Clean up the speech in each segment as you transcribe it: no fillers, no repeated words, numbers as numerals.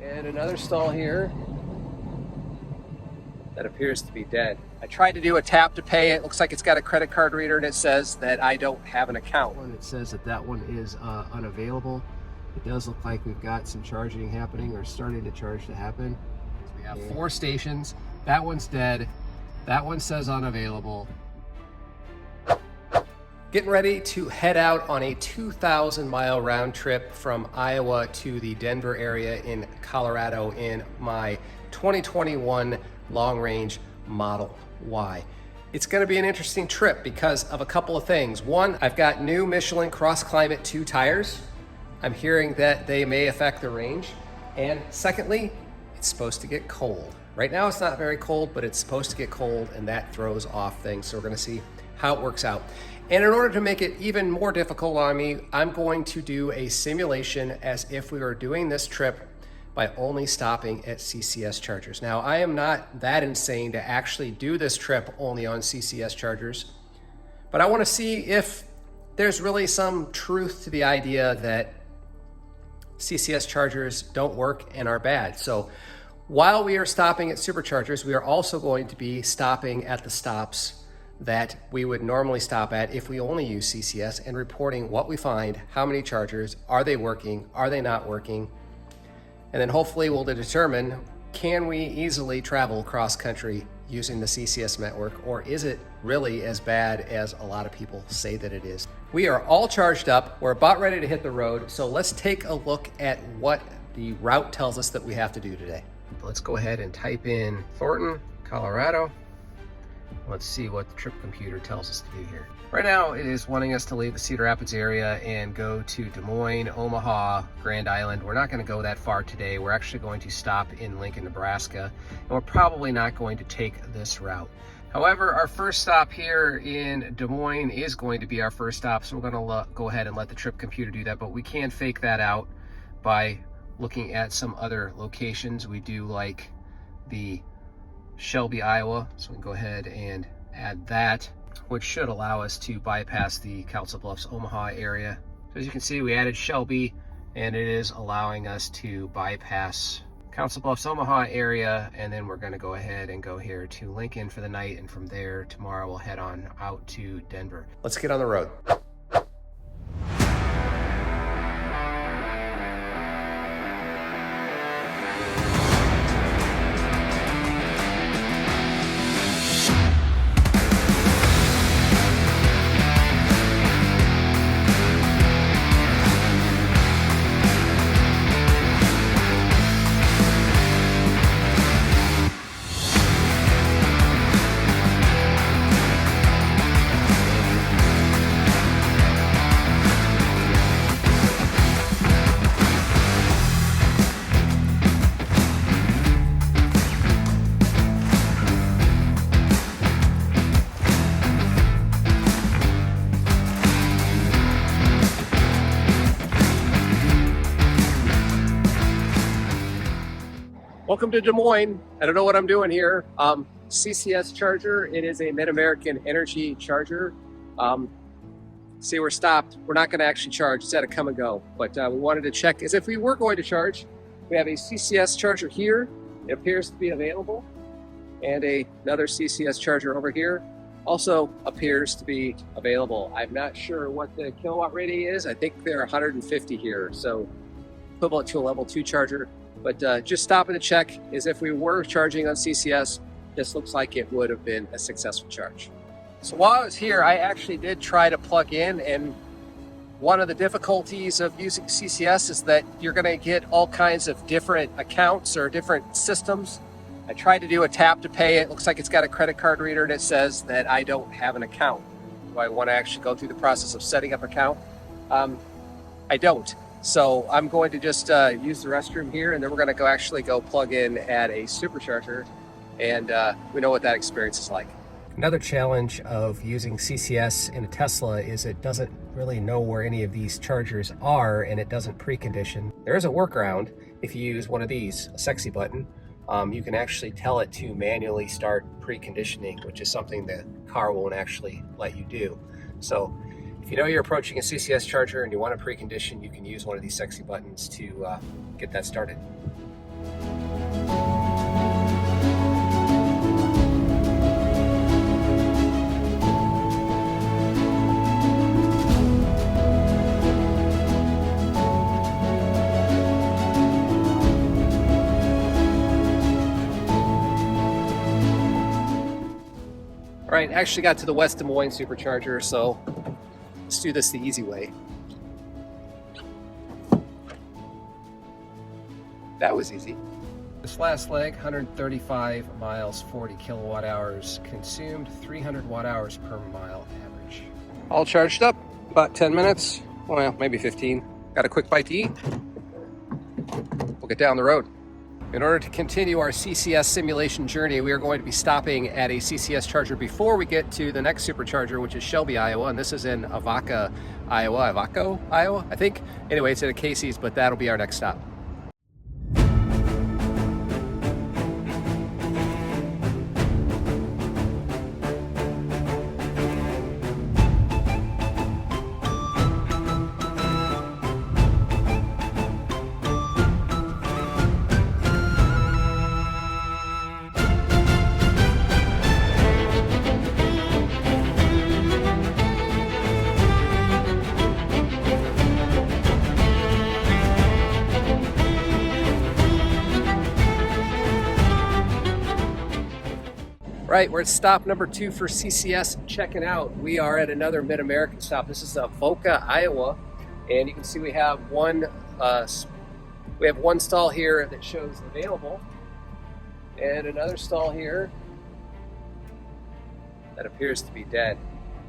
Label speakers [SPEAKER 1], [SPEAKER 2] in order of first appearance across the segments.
[SPEAKER 1] And another stall here that appears to be dead. I tried to do a tap to pay. It looks like it's got a credit card reader and it says that I don't have an account. It says that that one is unavailable. It does look like we've got some charging happening or starting to charge to happen. We have 4 stations. That one's dead. That one says unavailable. Getting ready to head out on a 2,000-mile round trip from Iowa to the Denver area in Colorado in my 2021 long-range Model Y. It's going to be an interesting trip because of a couple of things. One, I've got new Michelin Cross Climate 2 tires. I'm hearing that they may affect the range. And secondly, it's supposed to get cold. Right now it's not very cold, but it's supposed to get cold and that throws off things. So we're going to see how it works out. And in order to make it even more difficult on me, I'm going to do a simulation as if we were doing this trip by only stopping at CCS chargers. Now, I am not that insane to actually do this trip only on CCS chargers, but I want to see if there's really some truth to the idea that CCS chargers don't work and are bad. So while we are stopping at Superchargers, we are also going to be stopping at the stops that we would normally stop at if we only use CCS and reporting what we find, how many chargers, are they working, are they not working, and then hopefully we'll determine, can we easily travel cross country using the CCS network, or is it really as bad as a lot of people say that it is? We are all charged up, we're about ready to hit the road, so let's take a look at what the route tells us that we have to do today. Let's go ahead and type in Thornton, Colorado. Let's see what the trip computer tells us to do here. Right now, it is wanting us to leave the Cedar Rapids area and go to Des Moines, Omaha, Grand Island. We're not going to go that far today. We're actually going to stop in Lincoln, Nebraska, and we're probably not going to take this route. However, our first stop here in Des Moines is going to be our first stop, so we're going to go ahead and let the trip computer do that, but we can fake that out by looking at some other locations. We do like the Shelby, Iowa, so we can go ahead and add that, which should allow us to bypass the Council Bluffs, Omaha area. So as you can see, we added Shelby, and it is allowing us to bypass Council Bluffs, Omaha area, and then we're going to go ahead and go here to Lincoln for the night, and from there, tomorrow we'll head on out to Denver. Let's get on the road. Welcome to Des Moines. I don't know what I'm doing here. CCS charger. It is a Mid-American Energy charger. See, we're stopped. We're not going to actually charge. It's at a come and go. But we wanted to check as if we were going to charge. We have a CCS charger here. It appears to be available. And another CCS charger over here also appears to be available. I'm not sure what the kilowatt rating is. I think they're 150 here. So equivalent to a level 2 charger. But just stopping to check as if we were charging on CCS. This looks like it would have been a successful charge. So while I was here, I actually did try to plug in, and one of the difficulties of using CCS is that you're going to get all kinds of different accounts or different systems. I tried to do a tap to pay. It looks like it's got a credit card reader and it says that I don't have an account. Do I want to actually go through the process of setting up an account? I don't. So I'm going to just use the restroom here, and then we're going to actually go plug in at a Supercharger, and we know what that experience is like. Another challenge of using CCS in a Tesla is it doesn't really know where any of these chargers are, and it doesn't precondition. There is a workaround. If you use one of these, a sexy button, you can actually tell it to manually start preconditioning, which is something the car won't actually let you do. So if you know you're approaching a CCS charger and you want to precondition, you can use one of these sexy buttons to get that started. right, actually got to the West Des Moines Supercharger, so let's do this the easy way. That was easy. This last leg, 135 miles, 40 kilowatt hours consumed, 300 watt hours per mile average. All charged up, about 10 minutes, well, maybe 15. Got a quick bite to eat. We'll get down the road. In order to continue our CCS simulation journey, we are going to be stopping at a CCS charger before we get to the next supercharger, which is Shelby, Iowa, and this is in Iowa, I think. Anyway, it's at a Casey's, but that'll be our next stop. Right, we're at stop number 2 for CCS checking out. We are at another Mid-American stop. This is Okala, Iowa, and you can see we have one stall here that shows available, and another stall here that appears to be dead.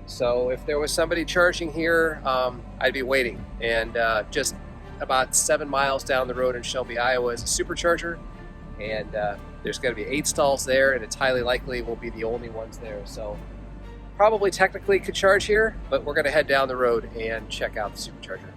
[SPEAKER 1] So if there was somebody charging here, I'd be waiting. And just about 7 miles down the road in Shelby, Iowa is a Supercharger, and there's going to be 8 stalls there, and it's highly likely we'll be the only ones there. So probably technically could charge here, but we're going to head down the road and check out the Supercharger.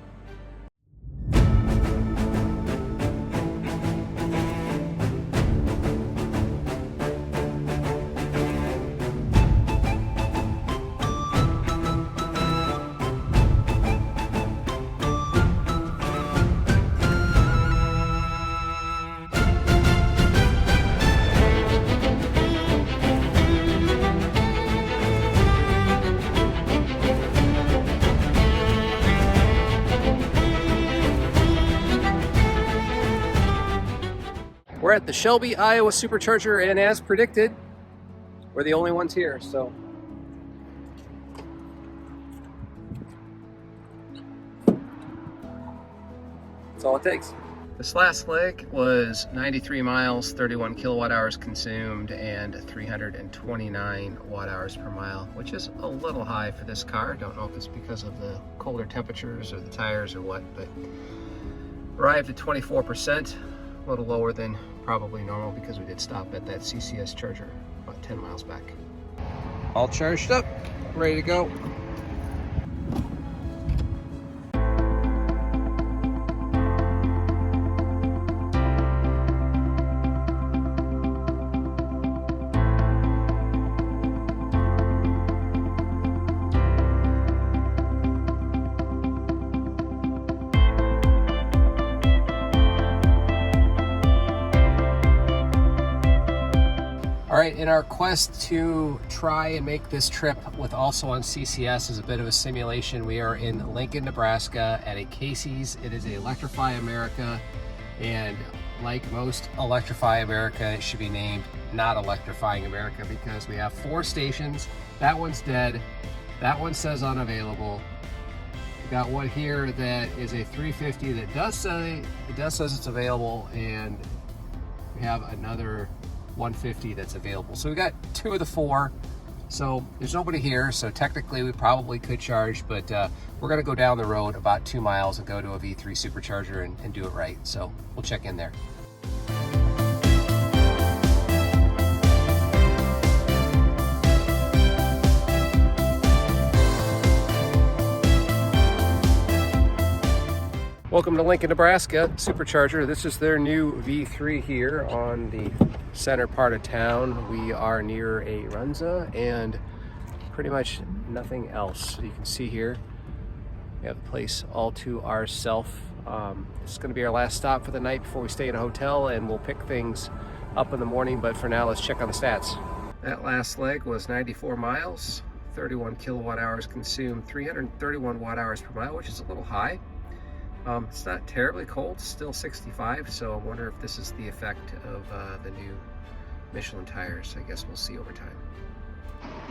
[SPEAKER 1] We're at the Shelby, Iowa Supercharger, and as predicted, we're the only ones here, so. That's all it takes. This last leg was 93 miles, 31 kilowatt hours consumed, and 329 watt hours per mile, which is a little high for this car. Don't know if it's because of the colder temperatures or the tires or what, but arrived at 24%, a little lower than probably normal because we did stop at that CCS charger about 10 miles back. All charged up, ready to go. All right, in our quest to try and make this trip with also on CCS as a bit of a simulation, we are in Lincoln, Nebraska at a Casey's. It is a Electrify America, and like most Electrify America, it should be named not Electrifying America because we have 4 stations. That one's dead. That one says unavailable. We got one here that is a 350 that says it's available, and we have another 150 that's available. So we got 2 of the 4. So there's nobody here, so technically we probably could charge, but we're gonna go down the road about 2 miles and go to a V3 Supercharger and do it right. So we'll check in there. Welcome to Lincoln, Nebraska Supercharger. This is their new V3 here on the center part of town. We are near a Runza and pretty much nothing else. You can see here we have the place all to ourselves. This is going to be our last stop for the night before we stay in a hotel, and we'll pick things up in the morning, but for now let's check on the stats. That last leg was 94 miles, 31 kilowatt hours consumed, 331 watt hours per mile, which is a little high. It's not terribly cold, still 65, so I wonder if this is the effect of the new Michelin tires. I guess we'll see over time.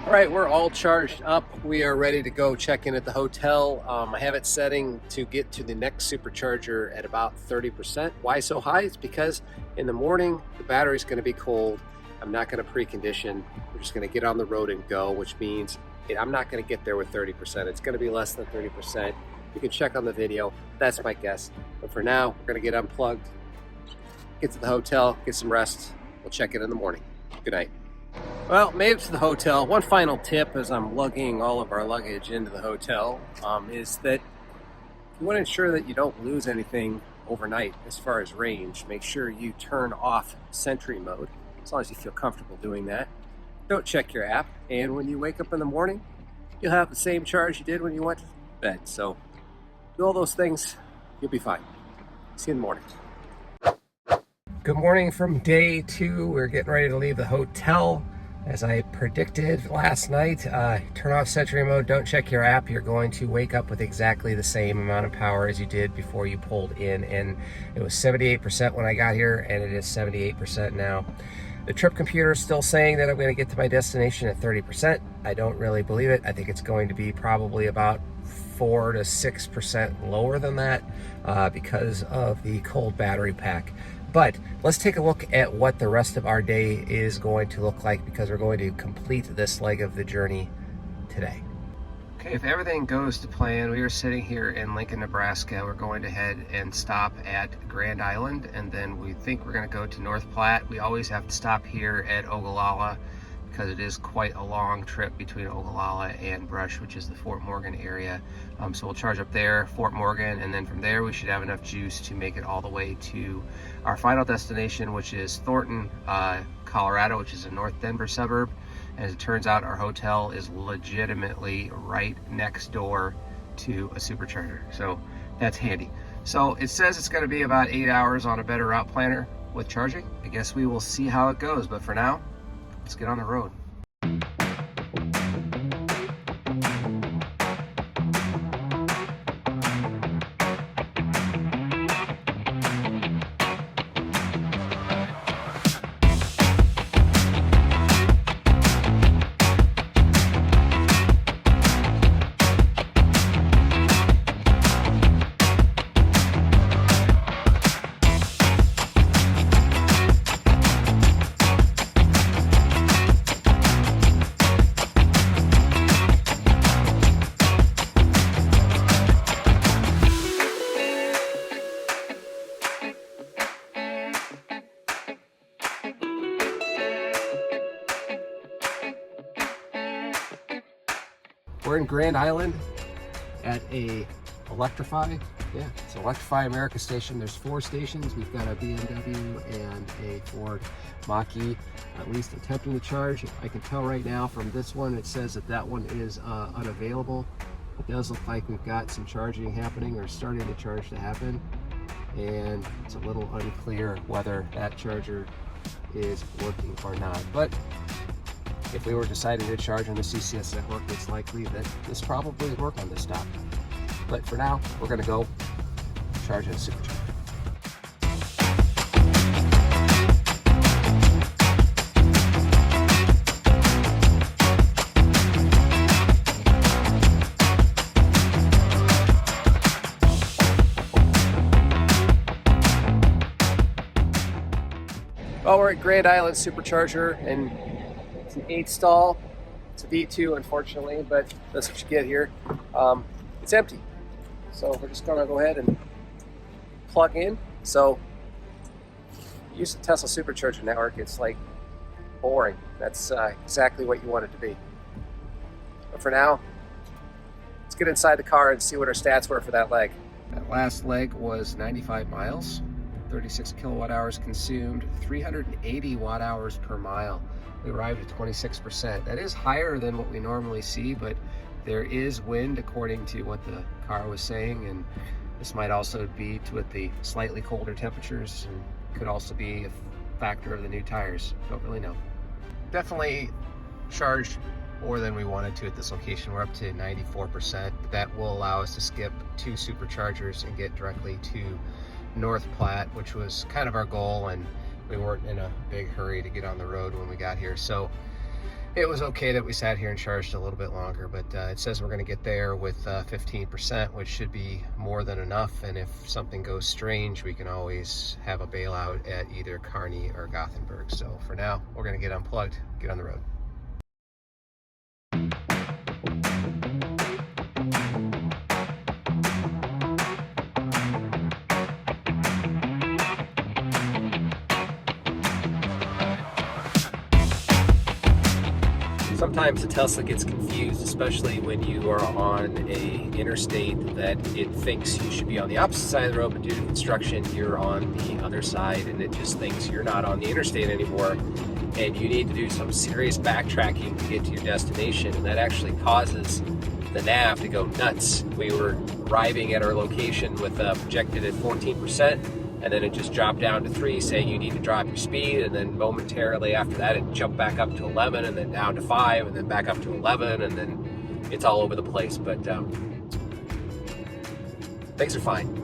[SPEAKER 1] All right, we're all charged up. We are ready to go check in at the hotel. I have it setting to get to the next Supercharger at about 30%. Why so high? It's because in the morning, the battery's gonna be cold. I'm not gonna precondition. We're just gonna get on the road and go, which means I'm not gonna get there with 30%. It's gonna be less than 30%. You can check on the video. That's my guess. But for now, we're gonna get unplugged, get to the hotel, get some rest. We'll check in the morning. Good night. Well, made it to the hotel. One final tip as I'm lugging all of our luggage into the hotel is that you want to ensure that you don't lose anything overnight as far as range. Make sure you turn off Sentry mode as long as you feel comfortable doing that. Don't check your app, and when you wake up in the morning, you'll have the same charge you did when you went to bed. So do all those things, you'll be fine. See you in the morning. Good morning from day 2. We're getting ready to leave the hotel. As I predicted last night, turn off Sentry mode, don't check your app. You're going to wake up with exactly the same amount of power as you did before you pulled in. And it was 78% when I got here, and it is 78% now. The trip computer is still saying that I'm going to get to my destination at 30%. I don't really believe it. I think it's going to be probably about 4 to 6% lower than that because of the cold battery pack. But let's take a look at what the rest of our day is going to look like, because we're going to complete this leg of the journey today. Okay, if everything goes to plan, we are sitting here in Lincoln, Nebraska. We're going to head and stop at Grand Island, and then we think we're going to go to North Platte. We always have to stop here at Okala because it is quite a long trip between Okala and Brush, which is the Fort Morgan area. So we'll charge up there, Fort Morgan, and then from there we should have enough juice to make it all the way to our final destination, which is Thornton, Colorado, which is a North Denver suburb. And as it turns out, our hotel is legitimately right next door to a Supercharger, so that's handy. So it says it's going to be about 8 hours on a better route planner with charging. I guess we will see how it goes, but for now, let's get on the road. We're in Grand Island at a Electrify. Yeah, it's Electrify America station. There's 4 stations. We've got a BMW and a Ford Mach-E at least attempting to charge. I can tell right now from this one, it says that that one is unavailable. It does look like we've got some charging happening, or starting to charge to happen. And it's a little unclear whether that charger is working or not. But if we were deciding to charge on the CCS network, it's likely that this probably would work on this stop. But for now, we're going to go charge at a Supercharger. Well, we're at Grand Island Supercharger, and it's an 8 stall. It's a V2, unfortunately, but that's what you get here. It's empty. So we're just gonna go ahead and plug in. So use the Tesla Supercharger network, it's like boring. That's exactly what you want it to be. But for now, let's get inside the car and see what our stats were for that leg. That last leg was 95 miles, 36 kilowatt hours consumed, 380 watt hours per mile. We arrived at 26%. That is higher than what we normally see, but there is wind according to what the car was saying, and this might also be with the slightly colder temperatures, and could also be a factor of the new tires. Don't really know. Definitely charged more than we wanted to at this location. We're up to 94%. That will allow us to skip 2 Superchargers and get directly to North Platte, which was kind of our goal, and we weren't in a big hurry to get on the road when we got here. So It was okay that we sat here and charged a little bit longer, but it says we're going to get there with 15%, which should be more than enough. And if something goes strange, we can always have a bailout at either Kearney or Gothenburg. So for now, we're going to get unplugged, get on the road. Sometimes the Tesla gets confused, especially when you are on a interstate that it thinks you should be on the opposite side of the road, but due to construction, you're on the other side, and it just thinks you're not on the interstate anymore, and you need to do some serious backtracking to get to your destination, and that actually causes the nav to go nuts. We were arriving at our location with projected at 14%, and then it just dropped down to 3, saying you need to drop your speed, and then momentarily after that it jumped back up to 11, and then down to 5, and then back up to 11, and then it's all over the place, but things are fine.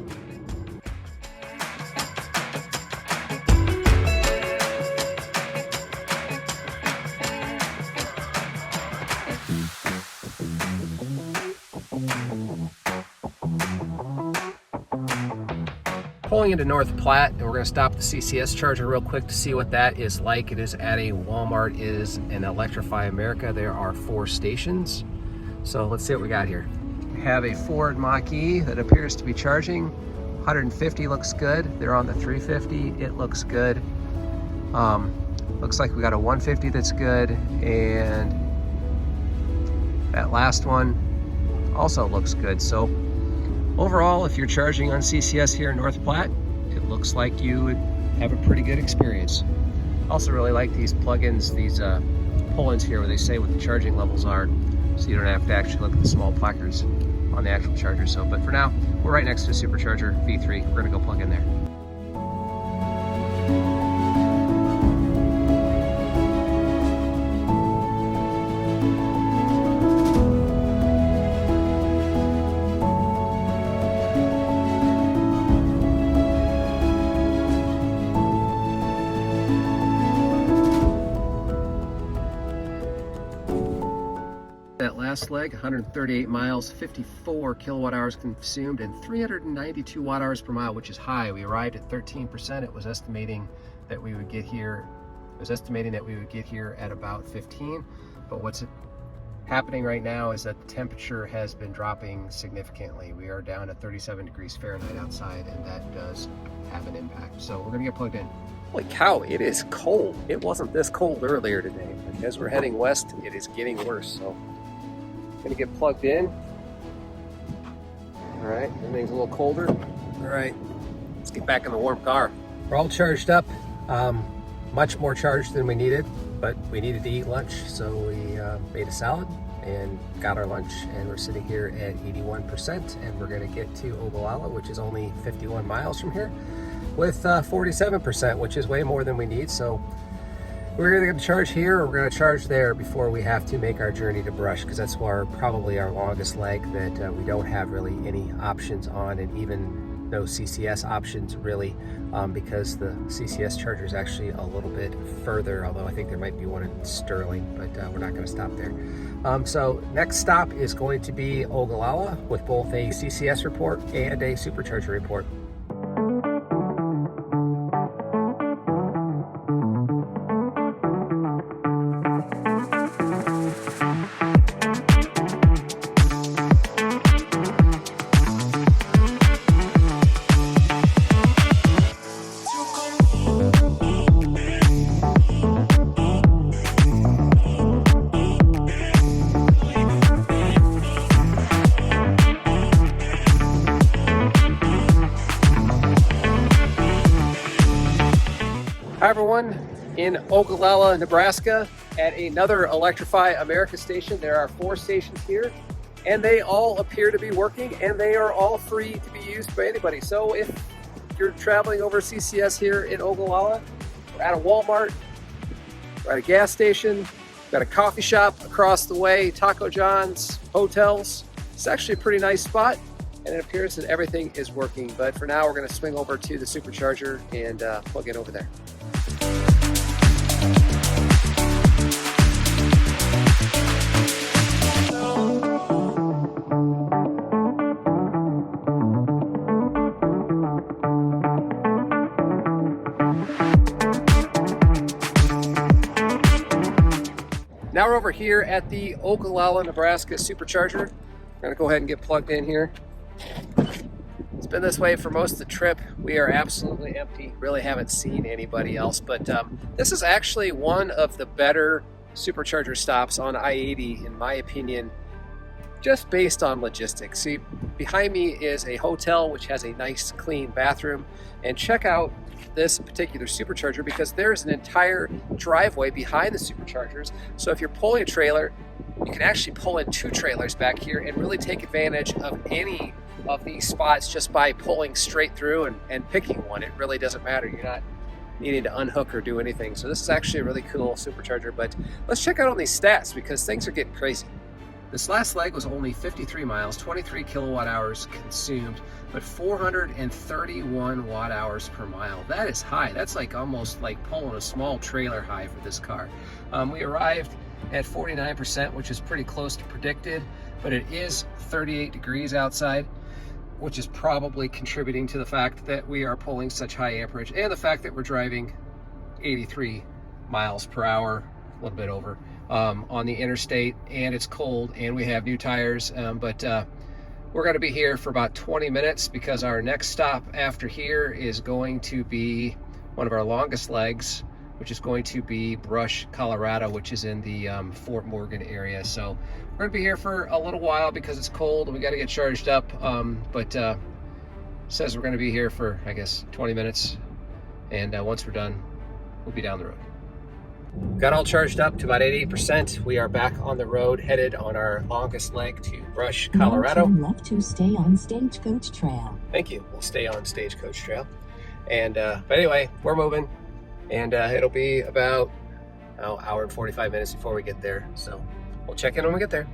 [SPEAKER 1] Pulling into North Platte, and we're going to stop at the CCS charger real quick to see what that is like. It is at a Walmart. It is an Electrify America. There are 4 stations. So let's see what we got here. We have a Ford Mach-E that appears to be charging. 150 looks good. They're on the 350. It looks good. Looks like we got a 150 that's good, and that last one also looks good. So overall, if you're charging on CCS here in North Platte, it looks like you would have a pretty good experience. Also really like these plugins, these pull-ins here where they say what the charging levels are, so you don't have to actually look at the small placards on the actual charger. So, but for now, we're right next to Supercharger V3. We're gonna go plug in there. That last leg, 138 miles, 54 kilowatt hours consumed, and 392 watt hours per mile, which is high. We arrived at 13%. It was estimating that we would get here. At about 15. But what's happening right now is that the temperature has been dropping significantly. We are down at 37 degrees Fahrenheit outside, and that does have an impact. So we're gonna get plugged in. Holy cow, it is cold. It wasn't this cold earlier today, but as we're heading west, it is getting worse. So gonna get plugged in. All right, everything's a little colder. All right, let's get back in the warm car. We're all charged up, much more charged than we needed, but we needed to eat lunch, so we made a salad and got our lunch, and we're sitting here at 81%, and we're gonna get to Okala, which is only 51 miles from here, with 47%, which is way more than we need. So we're either going to charge here or we're going to charge there before we have to make our journey to Brush, because that's probably our longest leg that we don't have really any options on, and even no CCS options really, because the CCS charger is actually a little bit further, although I think there might be one in Sterling, but we're not going to stop there. So next stop is going to be Okala with both a CCS report and a Supercharger report. Hi everyone, in Okala, Nebraska at another Electrify America station. There are 4 stations here, and they all appear to be working, and they are all free to be used by anybody. So if you're traveling over CCS here in Okala, we're at a Walmart, we're at a gas station, we've got a coffee shop across the way, Taco John's, hotels. It's actually a pretty nice spot, and it appears that everything is working. But for now, we're going to swing over to the Supercharger and plug in over there. Now we're over here at the Okala Nebraska Supercharger. I'm gonna go ahead and get plugged in here. It's been this way for most of the trip. We are absolutely empty. Really haven't seen anybody else, but this is actually one of the better Supercharger stops on I-80, in my opinion, just based on logistics. See, behind me is a hotel which has a nice clean bathroom, and check out this particular Supercharger because there's an entire driveway behind the Superchargers. So if you're pulling a trailer, you can actually pull in 2 trailers back here and really take advantage of any of these spots just by pulling straight through and picking one. It really doesn't matter. You're not needing to unhook or do anything. So this is actually a really cool Supercharger, but let's check out all these stats because things are getting crazy. This last leg was only 53 miles, 23 kilowatt hours consumed, but 431 watt hours per mile. That is high. That's like almost like pulling a small trailer high for this car. We arrived at 49%, which is pretty close to predicted, but it is 38 degrees outside, which is probably contributing to the fact that we are pulling such high amperage and the fact that we're driving 83 miles per hour, a little bit over, on the interstate, and it's cold and we have new tires, but we're going to be here for about 20 minutes because our next stop after here is going to be one of our longest legs, which is going to be Brush, Colorado, which is in the Fort Morgan area. So we're going to be here for a little while because it's cold and we got to get charged up, but says we're going to be here for, I guess, 20 minutes, and once we're done, we'll be down the road. Got all charged up to about 88%. We are back on the road, headed on our longest leg to Brush, Colorado.
[SPEAKER 2] Now turn left to stay on Stagecoach Trail.
[SPEAKER 1] Thank you. We'll stay on Stagecoach Trail. And but anyway, we're moving, and it'll be about an hour and 45 minutes before we get there. So we'll check in when we get there.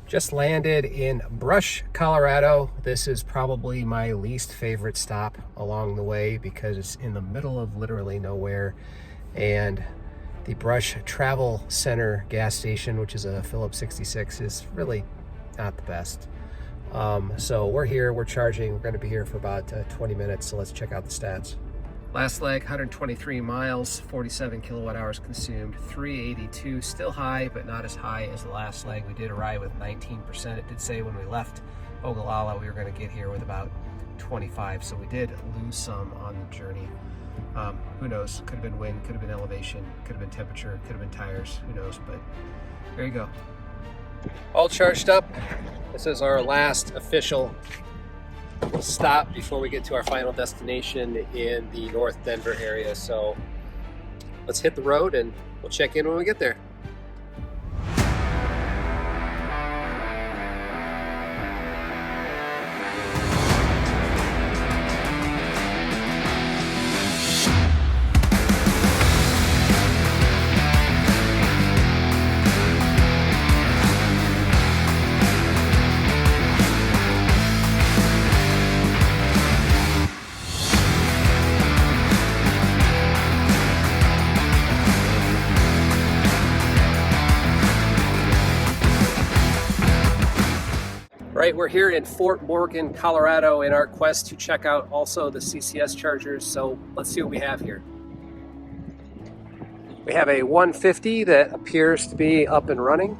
[SPEAKER 1] Just landed in Brush, Colorado. This is probably my least favorite stop along the way because it's in the middle of literally nowhere. And the Brush Travel Center gas station, which is a Phillips 66, is really not the best. So we're here, we're charging. We're going to be here for about 20 minutes. So let's check out the stats. Last leg, 123 miles, 47 kilowatt hours consumed, 382, still high, but not as high as the last leg. We did arrive with 19%. It did say when we left Ogallala, we were going to get here with about 25. So we did lose some on the journey. Who knows? Could have been wind, could have been elevation, could have been temperature, could have been tires, who knows? But there you go. All charged up. This is our last official stop before we get to our final destination in the North Denver area. So let's hit the road and we'll check in when we get there. Right, we're here in Fort Morgan, Colorado, in our quest to check out also the CCS chargers. So let's see what we have here. We have a 150 that appears to be up and running.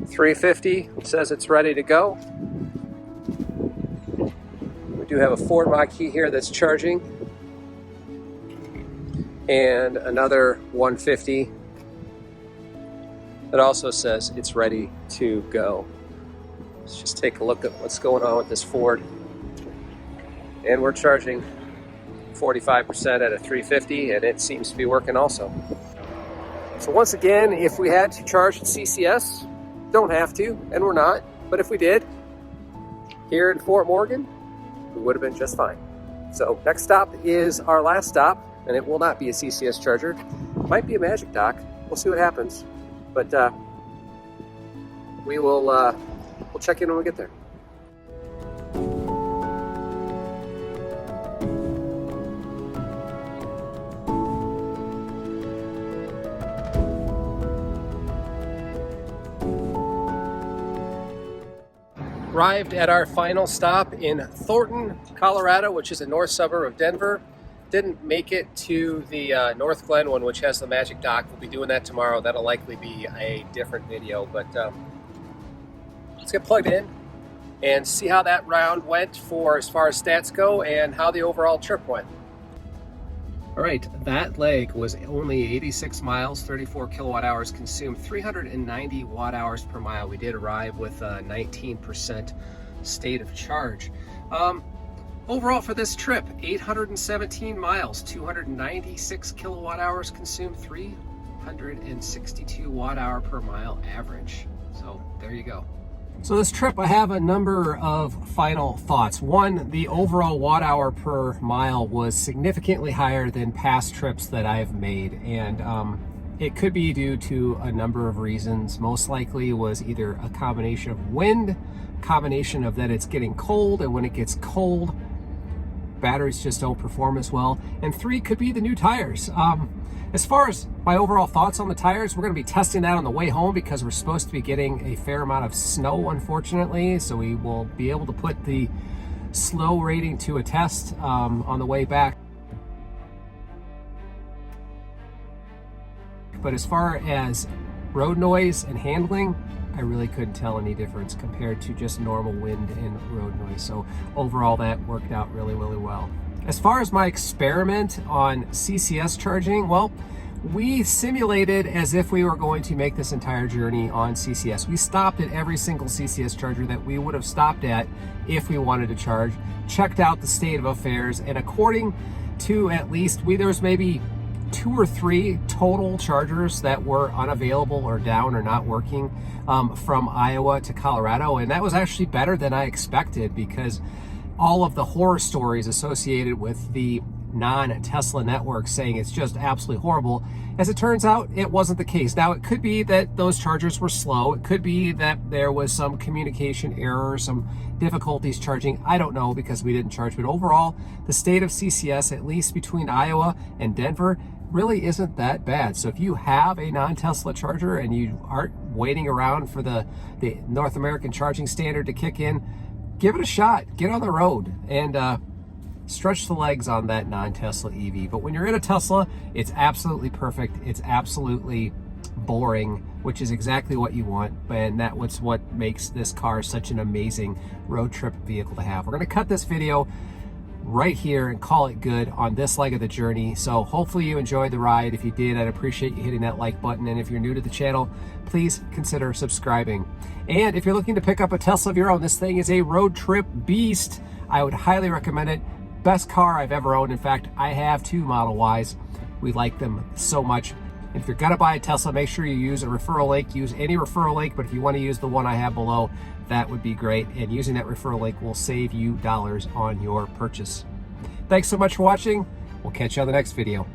[SPEAKER 1] $350 says it's ready to go. We do have a Ford Mach-E here that's charging, and another 150 that also says it's ready to go. Let's just take a look at what's going on with this Ford. And we're charging 45% at a 350, and it seems to be working also. So once again, if we had to charge at CCS, don't have to, and we're not, but if we did, here in Fort Morgan, we would have been just fine. So next stop is our last stop, and it will not be a CCS charger. Might be a Magic Dock. We'll see what happens. But we'll check in when we get there. Arrived at our final stop in Thornton, Colorado, which is a north suburb of Denver. Didn't make it to the North Glen one, which has the Magic Dock. We'll be doing that tomorrow. That'll likely be a different video, but let's get plugged in and see how that round went for as far as stats go and how the overall trip went. All right, that leg was only 86 miles, 34 kilowatt hours consumed, 390 watt hours per mile. We did arrive with a 19% state of charge. Overall for this trip, 817 miles, 296 kilowatt hours consumed, 362 watt hour per mile average. So there you go. So this trip, I have a number of final thoughts. One, the overall watt hour per mile was significantly higher than past trips that I've made. And it could be due to a number of reasons. Most likely was either a combination of wind, combination of that it's getting cold, and when it gets cold, batteries just don't perform as well. And three, could be the new tires. As far as my overall thoughts on the tires, we're going to be testing that on the way home because we're supposed to be getting a fair amount of snow, unfortunately. So we will be able to put the slow rating to a test on the way back. But as far as road noise and handling, I really couldn't tell any difference compared to just normal wind and road noise. So overall, that worked out really, really well. As far as my experiment on CCS charging, well, we simulated as if we were going to make this entire journey on CCS. We stopped at every single CCS charger that we would have stopped at if we wanted to charge, checked out the state of affairs, and according to at least, there was maybe 2 or 3 total chargers that were unavailable or down or not working from Iowa to Colorado, and that was actually better than I expected because all of the horror stories associated with the non-Tesla network saying it's just absolutely horrible. As it turns out, it wasn't the case. Now, it could be that those chargers were slow. It could be that there was some communication error, some difficulties charging. I don't know because we didn't charge. But overall, the state of CCS, at least between Iowa and Denver, really isn't that bad. So if you have a non-Tesla charger and you aren't waiting around for the North American charging standard to kick in, give it a shot. Get on the road and stretch the legs on that non-Tesla EV. But when you're in a Tesla, it's absolutely perfect. It's absolutely boring, which is exactly what you want. And that's what makes this car such an amazing road trip vehicle to have. We're going to cut this video right here and call it good on this leg of the journey. So hopefully you enjoyed the ride. If you did, I'd appreciate you hitting that like button. And if you're new to the channel, please consider subscribing. And if you're looking to pick up a Tesla of your own, this thing is a road trip beast. I would highly recommend it. Best car I've ever owned. In fact, I have 2 Model Ys. We like them so much. And if you're gonna buy a Tesla, make sure you use a referral link. Use any referral link, but if you want to use the one I have below, that would be great. And using that referral link will save you dollars on your purchase. Thanks so much for watching. We'll catch you on the next video.